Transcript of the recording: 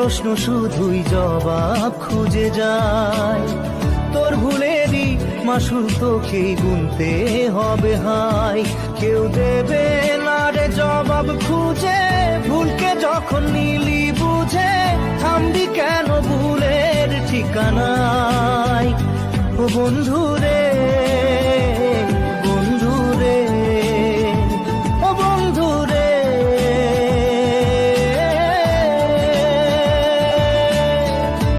প্রশ্ন শুধুই জবাব খুঁজে যায়। তোর ভুলেরই মাসুল তোকেই গুনতে হবে হাই। কেউ দেবে না রে জবাব খুঁজে, ভুলকে যখন নিলি বুঝে থামবি কেন ভুলের ঠিকানায়। ও বন্ধু রে